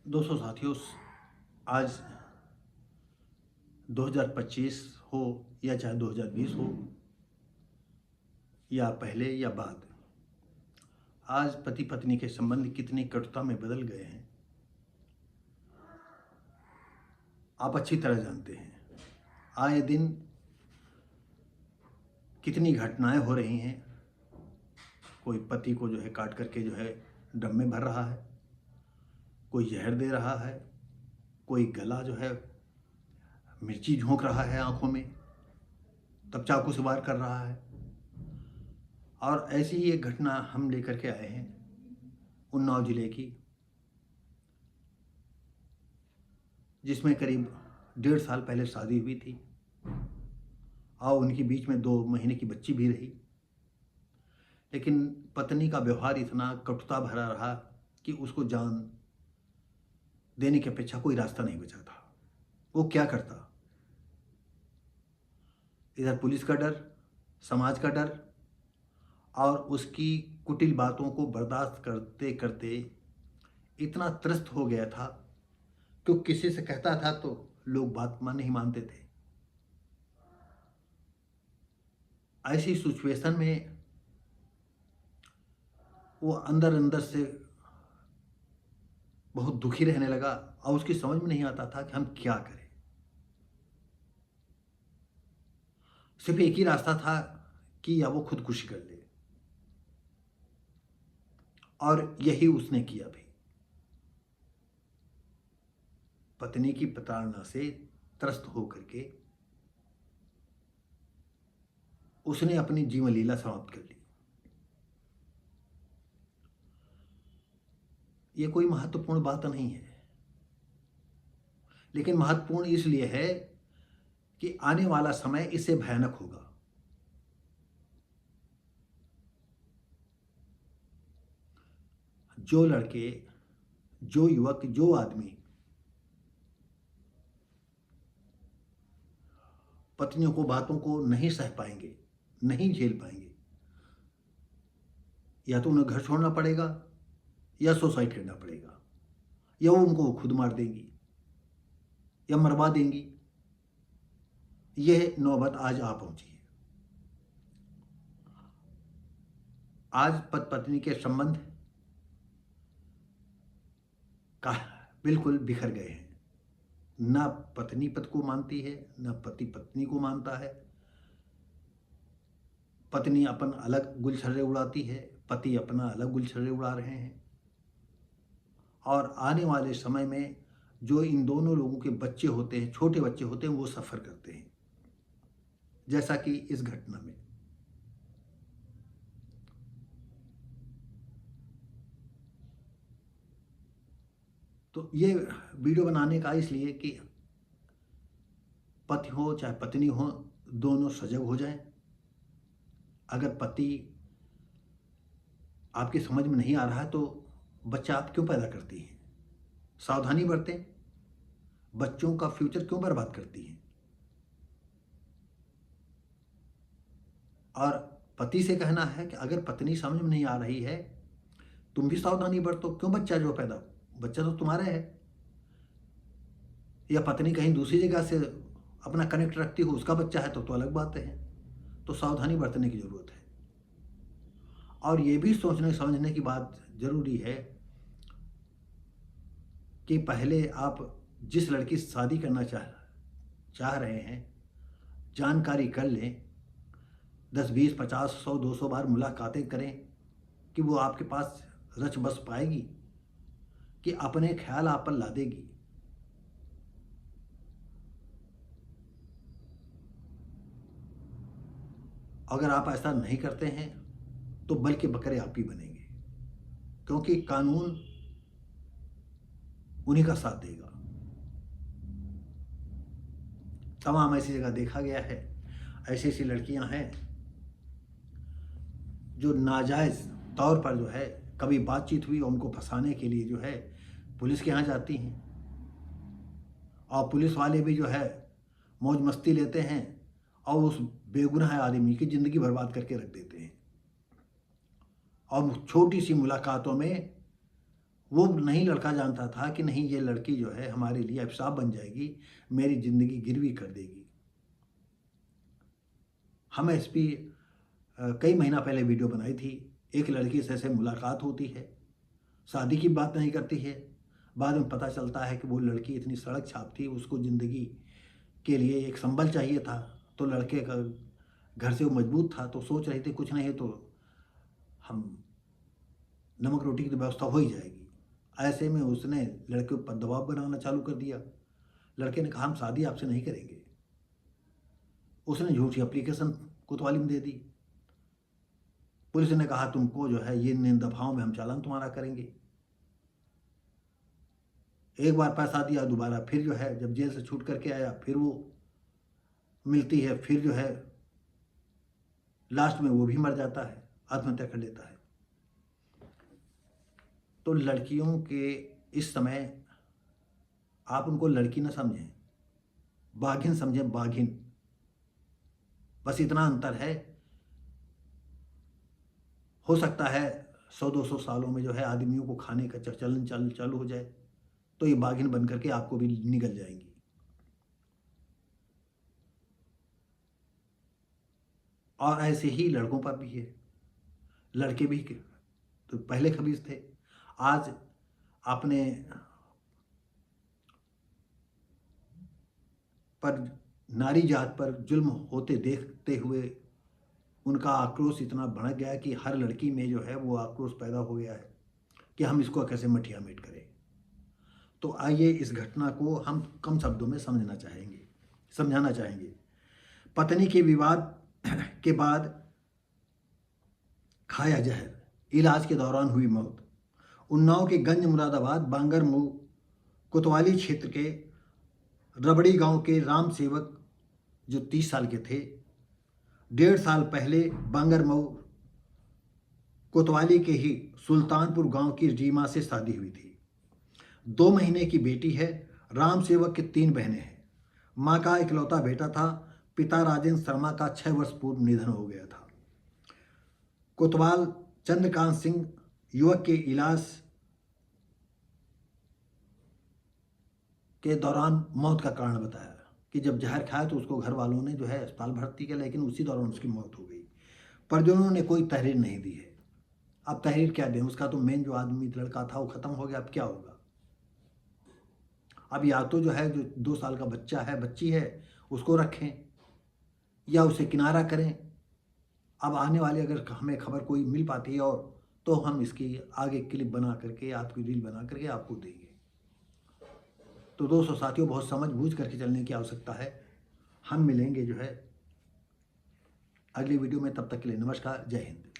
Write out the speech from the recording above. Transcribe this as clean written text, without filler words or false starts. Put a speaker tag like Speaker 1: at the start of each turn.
Speaker 1: दोस्तों साथियों, आज 2025 हो या चाहे 2020 हो या पहले या बाद, आज पति पत्नी के संबंध कितनी कटुता में बदल गए हैं आप अच्छी तरह जानते हैं। आए दिन कितनी घटनाएं हो रही हैं। कोई पति को जो है काट करके जो है ड्रम में भर रहा है, कोई जहर दे रहा है, कोई गला जो है मिर्ची झोंक रहा है आंखों में, तब चाकू से वार कर रहा है। और ऐसी ही एक घटना हम लेकर के आए हैं उन्नाव जिले की, जिसमें करीब 1.5 साल पहले शादी हुई थी और उनके बीच में 2 महीने की बच्ची भी रही। लेकिन पत्नी का व्यवहार इतना कटुता भरा रहा कि उसको जान देने की अपेक्षा कोई रास्ता नहीं बचा था। वो क्या करता? इधर पुलिस का डर, समाज का डर और उसकी कुटिल बातों को बर्दाश्त करते करते इतना त्रस्त हो गया था कि किसी से कहता था तो लोग बात नहीं मानते थे। ऐसी सिचुएशन में वो अंदर अंदर से बहुत दुखी रहने लगा और उसकी समझ में नहीं आता था कि हम क्या करें। सिर्फ एक ही रास्ता था कि या वो खुदकुशी कर ले, और यही उसने किया भी। पत्नी की प्रताड़ना से त्रस्त होकर के उसने अपनी जीवन लीला समाप्त कर ली। ये कोई महत्वपूर्ण बात नहीं है, लेकिन महत्वपूर्ण इसलिए है कि आने वाला समय इससे भयानक होगा। जो लड़के, जो युवक, जो आदमी पत्नियों को बातों को नहीं सह पाएंगे, नहीं झेल पाएंगे, या तो उन्हें घर छोड़ना पड़ेगा या सुसाइड करना पड़ेगा, या वो उनको खुद मार देंगी या मरवा देंगी। यह नौबत आज आ पहुंची है। आज पति पत्नी के संबंध का बिल्कुल बिखर गए हैं। ना पत्नी पति को मानती है, ना पति पत्नी को मानता है। पत्नी अपन अलग गुलछर्रे उड़ाती है, पति अपना अलग गुलछर्रे उड़ा रहे हैं। और आने वाले समय में जो इन दोनों लोगों के बच्चे होते हैं, छोटे बच्चे होते हैं, वो सफ़र करते हैं, जैसा कि इस घटना में। तो ये वीडियो बनाने का इसलिए कि पति हो चाहे पत्नी हो, दोनों सजग हो जाएं। अगर पति आपकी समझ में नहीं आ रहा है तो बच्चा आप क्यों पैदा करती हैं? सावधानी बरतें। बच्चों का फ्यूचर क्यों बर्बाद करती हैं? और पति से कहना है कि अगर पत्नी समझ में नहीं आ रही है, तुम भी सावधानी बरतो। क्यों बच्चा जो पैदा, बच्चा तो तुम्हारा है। या पत्नी कहीं दूसरी जगह से अपना कनेक्ट रखती हो, उसका बच्चा है तो अलग बात है। तो सावधानी बरतने की ज़रूरत है। और ये भी सोचने समझने की बात ज़रूरी है कि पहले आप जिस लड़की से शादी करना चाह रहे हैं, जानकारी कर लें। 10, 20, 50, 100, 200 बार मुलाकातें करें कि वो आपके पास रच बस पाएगी, कि अपने ख्याल आप पर ला देगी। अगर आप ऐसा नहीं करते हैं तो बल के बकरे आप ही बनेंगे, क्योंकि कानून उन्हीं का साथ देगा। तमाम ऐसी जगह देखा गया है, ऐसी ऐसी लड़कियां हैं जो नाजायज़ तौर पर जो है, कभी बातचीत हुई और उनको फंसाने के लिए जो है पुलिस के यहाँ जाती हैं, और पुलिस वाले भी जो है मौज मस्ती लेते हैं और उस बेगुनाह आदमी की ज़िंदगी बर्बाद करके रख देते हैं। और छोटी सी मुलाकातों में वो नहीं लड़का जानता था कि नहीं, ये लड़की जो है हमारे लिए अभिशाप बन जाएगी, मेरी ज़िंदगी गिरवी कर देगी। हम एसपी कई महीना पहले वीडियो बनाई थी। एक लड़की से ऐसे मुलाकात होती है, शादी की बात नहीं करती है, बाद में पता चलता है कि वो लड़की इतनी सड़क छाप थी, उसको ज़िंदगी के लिए एक संबल चाहिए था। तो लड़के का घर से वो मजबूत था, तो सोच रहे थे कुछ नहीं तो हम नमक रोटी की तो व्यवस्था हो ही जाएगी। ऐसे में उसने लड़के पर दबाव बनाना चालू कर दिया। लड़के ने कहा हम शादी आपसे नहीं करेंगे। उसने झूठी एप्लीकेशन कोतवाली में दे दी। पुलिस ने कहा तुमको जो है ये इन दफाओं में हम चालान तुम्हारा करेंगे। एक बार पैसा दिया, दोबारा फिर जो है जब जेल से छूट करके आया फिर वो मिलती है, फिर जो है लास्ट में वो भी मर जाता है, आत्महत्या कर लेता है। तो लड़कियों के इस समय आप उनको लड़की न समझें, बाघिन समझें, बाघिन। बस इतना अंतर है। हो सकता है 100-200 सालों में जो है आदमियों को खाने का चलन चालू हो जाए तो ये बाघिन बन करके आपको भी निगल जाएंगी। और ऐसे ही लड़कों पर भी है। लड़के भी तो पहले खबीज थे, आज अपने पर नारी जात पर जुल्म होते देखते हुए उनका आक्रोश इतना बढ़ गया कि हर लड़की में जो है वो आक्रोश पैदा हो गया है कि हम इसको कैसे मठिया मेट करें। तो आइए इस घटना को हम कम शब्दों में समझाना चाहेंगे। पत्नी के विवाद के बाद खाया जहर, इलाज के दौरान हुई मौत। उन्नाव के गंज मुरादाबाद बांगरमऊ कोतवाली क्षेत्र के रबड़ी गांव के राम सेवक जो 30 साल के थे, 1.5 साल पहले बांगरमऊ कोतवाली के ही सुल्तानपुर गांव की रीमा से शादी हुई थी। 2 महीने की बेटी है। राम सेवक के 3 बहनें हैं। माँ का इकलौता बेटा था। पिता राजेंद्र शर्मा का 6 वर्ष पूर्व निधन हो गया था। कोतवाल चंद्रकांत सिंह युवक के इलाज के दौरान मौत का कारण बताया कि जब जहर खाया तो उसको घर वालों ने जो है अस्पताल भर्ती किया, लेकिन उसी दौरान उसकी मौत हो गई। परिजनों ने कोई तहरीर नहीं दी है। अब तहरीर क्या दें, उसका तो मेन जो आदमी लड़का था वो खत्म हो गया, अब क्या होगा। अब या तो जो है जो 2 साल का बच्चा है, बच्ची है, उसको रखें या उसे किनारा करें। अब आने वाली अगर हमें खबर कोई मिल पाती है और तो हम इसकी आगे क्लिप बना करके आपकी रील बना करके आपको देंगे। तो दोस्तों साथियों, बहुत समझ बूझ करके चलने की आवश्यकता है। हम मिलेंगे जो है अगली वीडियो में, तब तक के लिए नमस्कार, जय हिंद।